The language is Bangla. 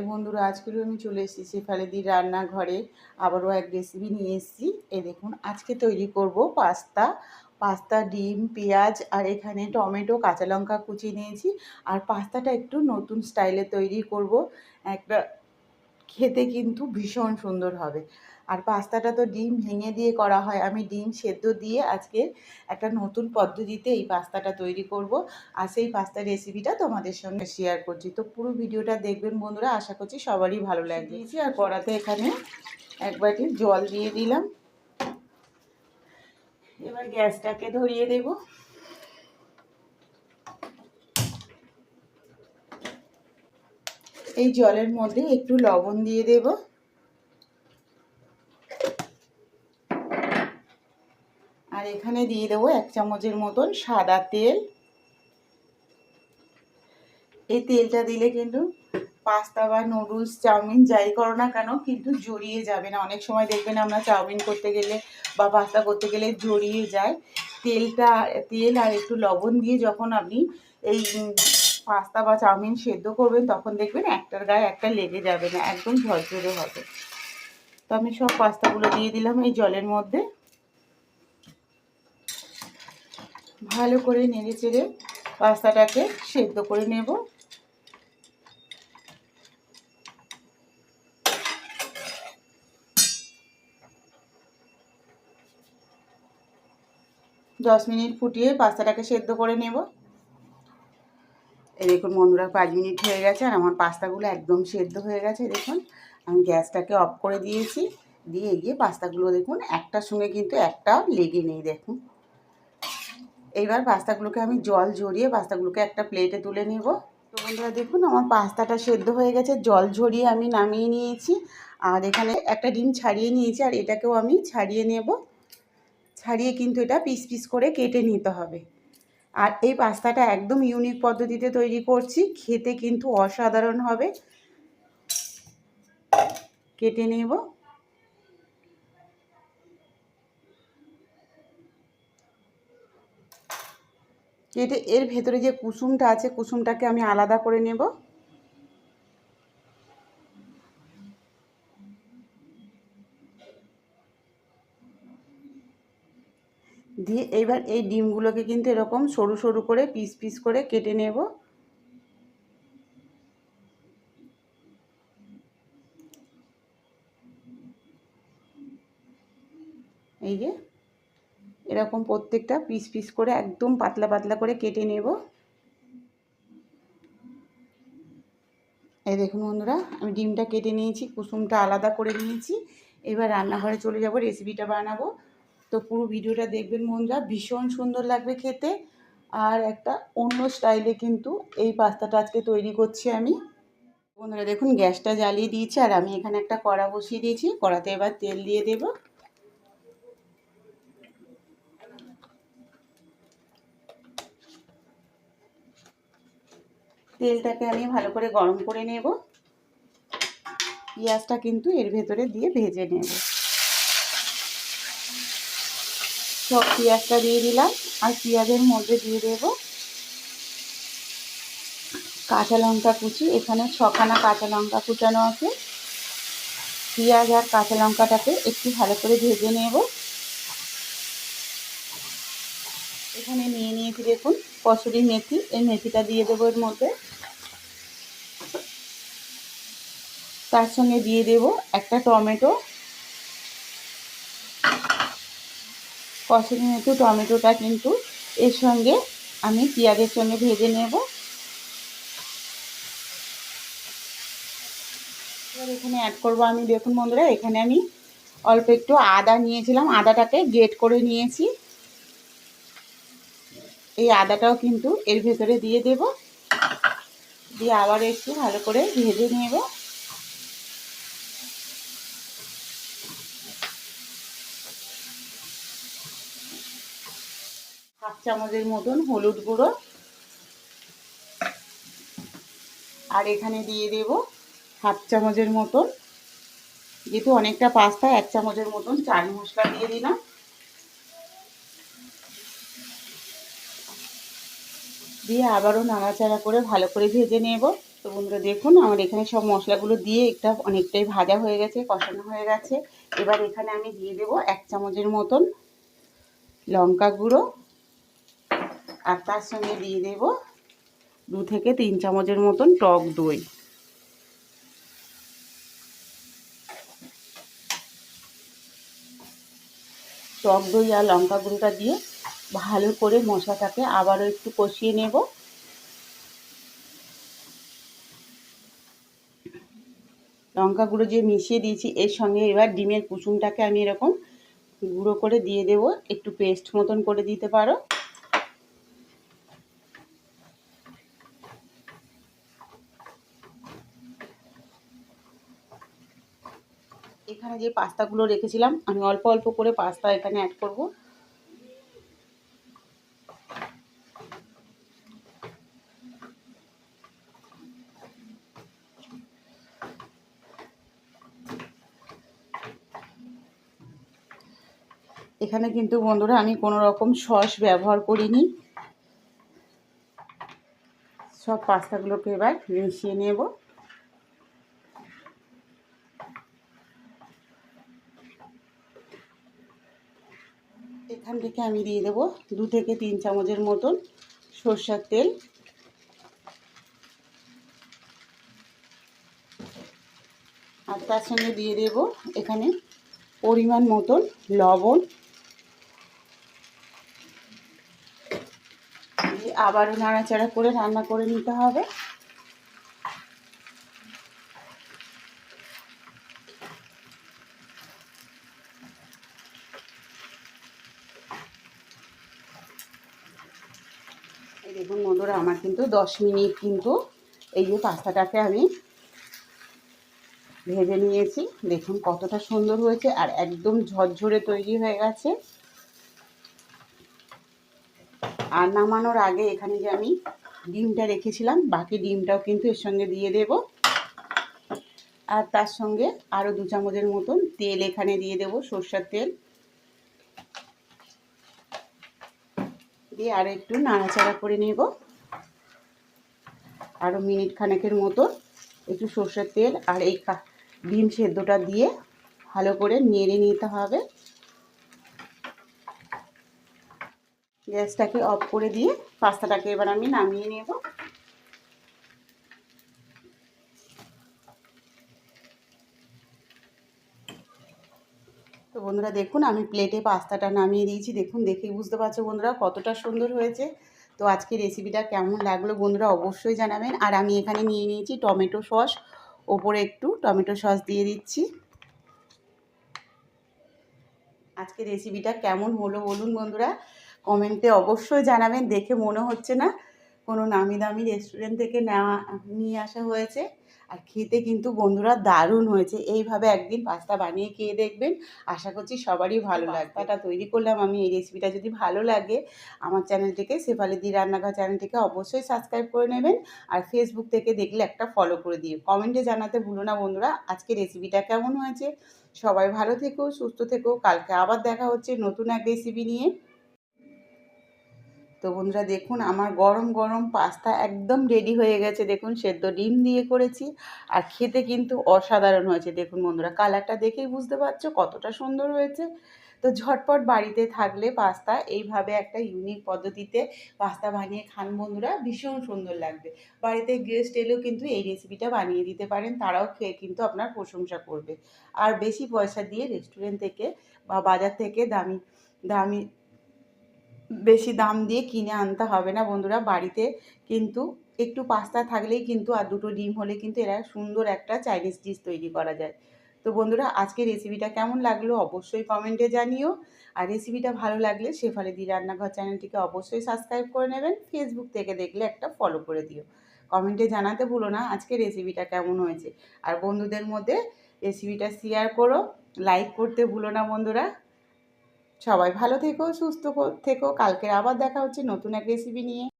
বন্ধুরা, আজকেও আমি চলে এসেছি শেফালিদির রান্নাঘরে। আবারও এক রেসিপি নিয়ে এসেছি। দেখুন, আজকে তৈরি করব পাস্তা, ডিম, পেঁয়াজ আর এখানে টমেটো, কাঁচা লঙ্কা কুচি নিয়েছি। আর পাস্তাটা একটু নতুন স্টাইলে তৈরি করব। একটা খেতে কিন্তু ভীষণ সুন্দর হবে। আর পাস্তাটা তো ডিম ভেঙে দিয়ে করা হয়, আমি ডিম সেদ্ধ দিয়ে আজকে একটা নতুন পদ্ধতিতে এই পাস্তাটা তৈরি করব। আর সেই পাস্তার রেসিপিটা তোমাদের সঙ্গে শেয়ার করছি। তো পুরো ভিডিওটা দেখবেন বন্ধুরা, আশা করছি সবারই ভালো লাগবে। আর কড়াতে এখানে এক বাটি জল দিয়ে দিলাম। এবার গ্যাসটাকে ধরিয়ে দেব। এই জলের মধ্যে একটু লবণ দিয়ে দেব। আর এখানে দিয়ে দেবো 1 চামচের মতন সাদা তেল। এই তেলটা দিলে কিন্তু পাস্তা বা নুডলস, চাউমিন যাই করো না কেন কিন্তু জড়িয়ে যাবে না। অনেক সময় দেখবেন আমরা চাউমিন করতে গেলে বা পাস্তা করতে গেলে জড়িয়ে যায়। তেল আর একটু লবণ দিয়ে যখন আপনি এই পাস্তা বা চাউমিন সেদ্ধ করবেন তখন দেখবেন একটার গায়ে একটা লেগে যাবে না, একদম ঝরঝরে হবে। তো আমি সব পাস্তাগুলো দিয়ে দিলাম এই জলের মধ্যে। ভালো করে নেড়ে চেড়ে পাস্তাটাকে সেদ্ধ করে নেব। দশ মিনিট ফুটিয়ে পাস্তাটাকে সেদ্ধ করে নেব। এই দেখুন বন্ধুরা, 5 মিনিট হয়ে গেছে আর আমার পাস্তাগুলো একদম সেদ্ধ হয়ে গেছে। দেখুন, আমি গ্যাসটাকে অফ করে দিয়েছি। দিয়ে গিয়ে পাস্তাগুলো দেখুন একটার সঙ্গে কিন্তু একটাও লেগে নেই। দেখুন, এইবার পাস্তাগুলোকে আমি জল ঝরিয়ে পাস্তাগুলোকে একটা প্লেটে তুলে নেব। তো বন্ধুরা দেখুন, আমার পাস্তাটা সেদ্ধ হয়ে গেছে, জল ঝরিয়ে আমি নামিয়ে নিয়েছি। আর এখানে একটা ডিম ছাড়িয়ে নিয়েছি, আর এটাকেও আমি ছাড়িয়ে নেব। ছাড়িয়ে কিন্তু এটা পিস পিস করে কেটে নিতে হবে। আর এই পাস্তাটা একদম ইউনিক পদ্ধতিতে তৈরি করছি, খেতে কিন্তু অসাধারণ হবে। কেটে নেব। কেটে এর ভেতরে যে কুসুমটা আছে কুসুমটাকে আমি আলাদা করে নেব। দিয়ে এবার এই ডিমগুলোকে কিন্তু এরকম সরু সরু করে পিস পিস করে কেটে নেব। এই যে এরকম প্রত্যেকটা পিস পিস করে একদম পাতলা পাতলা করে কেটে নেব। এই দেখুন বন্ধুরা, আমি ডিমটা কেটে নিয়েছি, কুসুমটা আলাদা করে নিয়েছি। এবার রান্নাঘরে চলে যাব, রেসিপিটা বানাবো। তো পুরো ভিডিওটা দেখবেন বন্ধুরা, ভীষণ সুন্দর লাগবে খেতে। আর একটা অন্য স্টাইলে কিন্তু এই পাস্তাটা আজকে তৈরি করছি আমি। বন্ধুরা দেখুন, গ্যাসটা জ্বালিয়ে দিয়েছি আর আমি এখানে একটা কড়া বসিয়ে দিয়েছি। কড়াতে এবার তেল দিয়ে দেব। তেলটাকে আমি ভালো করে গরম করে নেব। পেঁয়াজটা কিন্তু এর ভেতরে দিয়ে ভেজে নেব। সব পেঁয়াজটা দিয়ে দিলাম। আর পেঁয়াজের মধ্যে দিয়ে দেব কাঁচা লঙ্কা কুচি। এখানে 6খানা কাঁচা লঙ্কা কুচানো আছে। পেঁয়াজ আর কাঁচা লঙ্কাটাকে একটু ভালো করে ভেজে নেব। এখানে নিয়ে নিয়েছি দেখুন কসুরি মেথি, এই মেথিটা দিয়ে দেবো এর মধ্যে। তার সঙ্গে দিয়ে দেব একটা টমেটো। কসুরি মেথি টমেটোটা কিন্তু এর সঙ্গে আমি পেঁয়াজের সঙ্গে ভেজে নেব। এবার এখানে অ্যাড করব আমি, দেখুন বন্ধুরা, এখানে আমি অল্প একটু আদা নিয়েছিলাম, আদাটাকে গ্রেট করে নিয়েছি। এই আদাটাও কিন্তু এর ভেতরে দিয়ে দেব। দিয়ে আবার একটু ভালো করে ভেজে নেব। হাফ চামচের মতন হলুদ গুঁড়ো। আর এখানে দিয়ে দেব হাফ চামচের মতন, যেহেতু অনেকটা পাস্তা 1 চামচের মতন চাট মশলা দিয়ে দিলাম। দিয়ে আবারও নাড়াচাড়া করে ভালো করে ভেজে নেব। তো বন্ধুরা দেখুন আমার এখানে সব মশলাগুলো দিয়ে একটা অনেকটাই ভাজা হয়ে গেছে, কষানো হয়ে গেছে। এবার এখানে আমি দিয়ে দেব 1 চামচের মতন লঙ্কা গুঁড়ো, আর তার সঙ্গে দিয়ে দেব 2 থেকে 3 চামচের মতন টক দই। টক দই আর লঙ্কা গুঁড়োটা দিয়ে ভালো করে মশলাটাকে আবারও একটু কষিয়ে নেব। লঙ্কা গুঁড়ো যে মিশিয়ে দিয়েছি এর সঙ্গে এবার ডিমের কুসুমটাকে আমি এরকম গুঁড়ো করে দিয়ে দেব, একটু পেস্ট মতন করে দিতে পারো। এখানে যে পাস্তাগুলো রেখেছিলাম আমি অল্প অল্প করে পাস্তা এখানে অ্যাড করব। এখানে কিন্তু বন্ধুরা আমি কোনো রকম সস ব্যবহার করিনি। সব পাস্তাগুলোকে এবার মিশিয়ে নেব। এখান থেকে আমি দিয়ে দেবো 2 থেকে 3 চামচের মতন সরষের তেল। আর তার সঙ্গে দিয়ে দেব এখানে পরিমাণ মতন লবণ। দিয়ে আবারও নাড়াচাড়া করে রান্না করে নিতে হবে। এই দেখুন বন্ধুরা আমার কিন্তু 10 মিনিট কিন্তু এই যে পাস্তাটাকে আমি ভেজে নিয়েছি। দেখুন কতটা সুন্দর হয়েছে আর একদম ঝরঝরে তৈরি হয়ে গেছে। আর নামানোর আগে এখানে যে আমি ডিমটা রেখেছিলাম বাকি ডিমটাও কিন্তু এর সঙ্গে দিয়ে দেব। আর তার সঙ্গে আরও 2 চামচের মতন তেল এখানে দিয়ে দেব, সরষের তেল দিয়ে আরও একটু নাড়াচাড়া করে নেব। আরও মিনিট খানেকের মতো একটু সরষের তেল আর এই ডিম সেদ্ধটা দিয়ে ভালো করে নেড়ে নিতে হবে। গ্যাসটাকে অফ করে দিয়ে পাস্তাটাকে এবার আমি নামিয়ে নেব। তো বন্ধুরা দেখুন আমি প্লেটে পাস্তাটা নামিয়ে দিয়েছি। দেখুন দেখেই বুঝতে পারছো বন্ধুরা কতটা সুন্দর হয়েছে। তো আজকে রেসিপিটা কেমন লাগলো বন্ধুরা অবশ্যই জানাবেন। আর আমি এখানে নিয়ে নিয়েছি টমেটো সস, ওপরে একটু টমেটো সস দিয়ে দিচ্ছি। আজকে রেসিপিটা কেমন হলো বলুন বন্ধুরা, কমেন্টে অবশ্যই জানাবেন। দেখে মনে হচ্ছে না কোনো নামি দামি রেস্টুরেন্ট থেকে নিয়ে আসা হয়েছে। আর খেতে কিন্তু বন্ধুরা দারুণ হয়েছে। এইভাবে একদিন পাস্তা বানিয়ে খেয়ে দেখবেন, আশা করছি সবারই ভালো লাগবে। পাস্তাটা তৈরি করলাম আমি। এই রেসিপিটা যদি ভালো লাগে আমার চ্যানেলটিকে, শেফালিদি রান্নাঘর চ্যানেলটিকে অবশ্যই সাবস্ক্রাইব করে নেবেন। আর ফেসবুক থেকে দেখলে একটা ফলো করে দিও। কমেন্টে জানাতে ভুলো না বন্ধুরা আজকে রেসিপিটা কেমন হয়েছে। সবাই ভালো থেকো, সুস্থ থেকো। কালকে আবার দেখা হচ্ছে নতুন এক রেসিপি নিয়ে। তো বন্ধুরা দেখুন আমার গরম গরম পাস্তা একদম রেডি হয়ে গেছে। দেখুন সেদ্ধ ডিম দিয়ে করেছি আর খেতে কিন্তু অসাধারণ হয়েছে। দেখুন বন্ধুরা কালারটা দেখেই বুঝতে পারছো কতটা সুন্দর হয়েছে। তো ঝটপট বাড়িতে থাকলে পাস্তা এইভাবে একটা ইউনিক পদ্ধতিতে পাস্তা বানিয়ে খান বন্ধুরা, ভীষণ সুন্দর লাগবে। বাড়িতে গেস্ট এলেও কিন্তু এই রেসিপিটা বানিয়ে দিতে পারেন, তারাও খেয়ে কিন্তু আপনার প্রশংসা করবে। আর বেশি পয়সা দিয়ে রেস্টুরেন্ট থেকে বা বাজার থেকে দামি দামি বেশি দাম দিয়ে কিনে আনতে হবে না বন্ধুরা। বাড়িতে কিন্তু একটু পাস্তা থাকলেই কিন্তু আর 2টো ডিম হলে কিন্তু এরা সুন্দর একটা চাইনিজ ডিশ তৈরি করা যায়। তো বন্ধুরা আজকে রেসিপিটা কেমন লাগলো অবশ্যই কমেন্টে জানিও। আর রেসিপিটা ভালো লাগলে শেফালিদি রান্নাঘর চ্যানেলটিকে অবশ্যই সাবস্ক্রাইব করে নেবেন। ফেসবুক থেকে দেখলে একটা ফলো করে দিও। কমেন্টে জানাতে ভুলো না আজকে রেসিপিটা কেমন হয়েছে। আর বন্ধুদের মধ্যে রেসিপিটা শেয়ার করো, লাইক করতে ভুলো না বন্ধুরা। সবাই ভালো থেকো, সুস্থ থেকো। কালকে আবার দেখা হচ্ছে নতুন এক রেসিপি নিয়ে।